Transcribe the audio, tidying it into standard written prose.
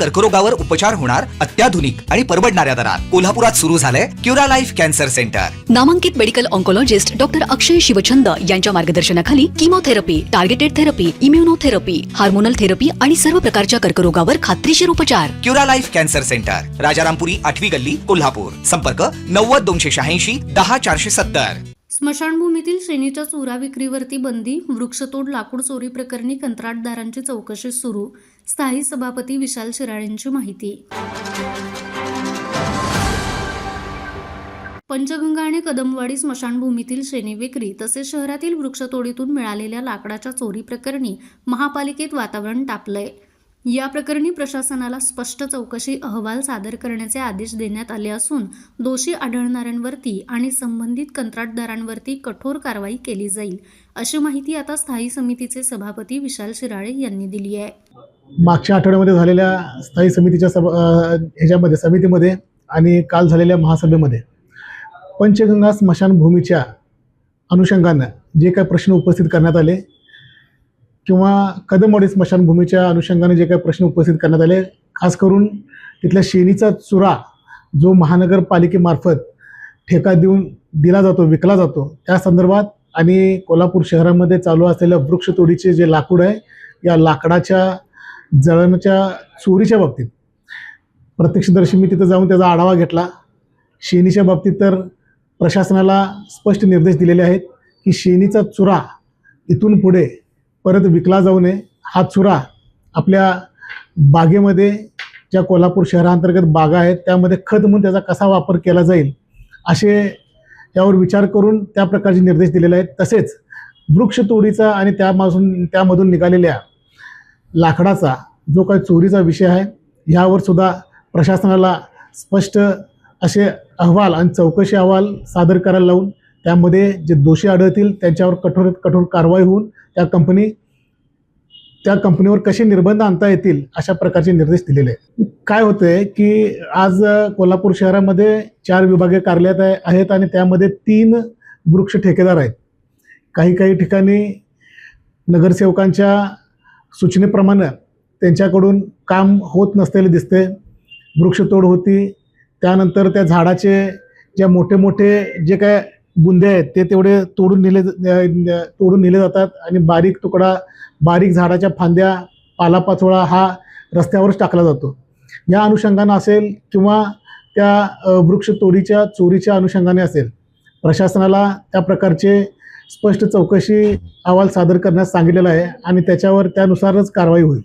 कर्करोगावर उपचार होणार अत्याधुनिक आणि परवडणाऱ्या दरात कोल्हापुरात सुरू झालंय क्युरालाइफ कॅन्सर सेंटर। नामांकित मेडिकल ऑन्कोलॉजिस्ट डॉक्टर अक्षय शिवचंद यांच्या मार्गदर्शनाखाली chemotherapy, targeted therapy, immunotherapy, hormonal therapy आणि सर्व प्रकारच्या कर्करोगावर खात्रीशीर उपचार। क्युरालाइफ कॅन्सर सेंटर, राजारामपुरी 8वी गल्ली, कोल्हापूर। संपर्क 90 286 10 470। स्मशानभूमीतील श्रेणीच्या चोरा विक्रीवरती बंदी, वृक्षतोड लाकूड चोरी प्रकरणी कंत्राटदारांची चौकशी सुरू, स्थायी सभापती विशाल शिराळेंची माहिती। पंचगंगा आणि कदमवाडी स्मशानभूमीतील श्रेणी विक्री तसेच शहरातील वृक्षतोडीतून मिळालेल्या लाकडाच्या चोरी प्रकरणी महापालिकेत वातावरण तापलंय। या प्रकरणी प्रशासनाला स्पष्ट चौकशी अहवाल सादर करण्याचे आदेश देण्यात आले असून दोषी आढळणाऱ्यांवरती आणि संबंधित कंत्राटदारांवरती कठोर कारवाई केली जाईल, अशी माहिती आता स्थायी समितीचे सभापती विशाल शिराळे यांनी दिली आहे। मागच्या आठवड्यामध्ये झालेल्या स्थायी समितीच्या समितीमध्ये आणि काल झालेल्या महासभेमध्ये पंचगंगा स्मशानभूमीच्या अनुषंगानं जे काही प्रश्न उपस्थित करण्यात आले किंवा कदमवाडी स्मशानभूमीच्या अनुषंगाने जे काही प्रश्न उपस्थित करण्यात आले, खास करून तिथल्या शेणीचा चुरा जो महानगरपालिकेमार्फत ठेका देऊन दिला जातो, विकला जातो, त्या संदर्भात आणि कोल्हापूर शहरामध्ये चालू असलेल्या वृक्षतोडीचे जे लाकूड आहे, या लाकडाच्या जळणाच्या चोरीच्या बाबतीत प्रत्यक्षदर्शी मी तिथं जाऊन त्याचा आढावा घेतला। शेणीच्या बाबतीत तर प्रशासनाला स्पष्ट निर्देश दिलेले आहेत की शेणीचा चुरा इथून पुढे परत विकला जाऊ नये। हा चुरा आपल्या बागेमध्ये, ज्या कोल्हापूर शहरांतर्गत बागा आहेत त्यामध्ये खत म्हणून त्याचा कसा वापर केला जाईल असे यावर विचार करून त्या प्रकारचे निर्देश दिलेले आहेत। तसेच वृक्षतोडीचा आणि त्यामधून निघालेल्या लाकडाचा जो काही चोरीचा विषय आहे, ह्यावर सुद्धा प्रशासनाला स्पष्ट असे अहवाल आणि चौकशी अहवाल सादर करायला लावून त्यामध्ये जे दोषी आढळतील त्यांच्यावर कठोर कारवाई होऊन त्या कंपनीवर कसे निर्बंध आणता येतील अशा प्रकारचे निर्देश दिलेले आहेत। काय होतंय की आज कोल्हापूर शहरामध्ये 4 विभागीय कार्यालय आहेत आणि त्यामध्ये 3 वृक्ष ठेकेदार आहेत। काही ठिकाणी नगरसेवकांच्या सूचनेप्रमाणे त्यांच्याकडून काम होत नसलेले दिसते, वृक्षतोड होती, त्यानंतर त्या झाडाचे ज्या मोठे जे काय बुंदे आहेत ते तेवढे तोडून नेले जातात आणि बारीक झाडाच्या फांद्या, पालापाचोळा हा रस्त्यावरच टाकला जातो। या अनुषंगाने असेल किंवा त्या वृक्षतोडीच्या चोरीच्या अनुषंगाने असेल, प्रशासनाला त्या प्रकारचे स्पष्ट चौकशी अहवाल सादर करण्यास सांगितलेला आहे आणि त्यानुसारच कारवाई होईल।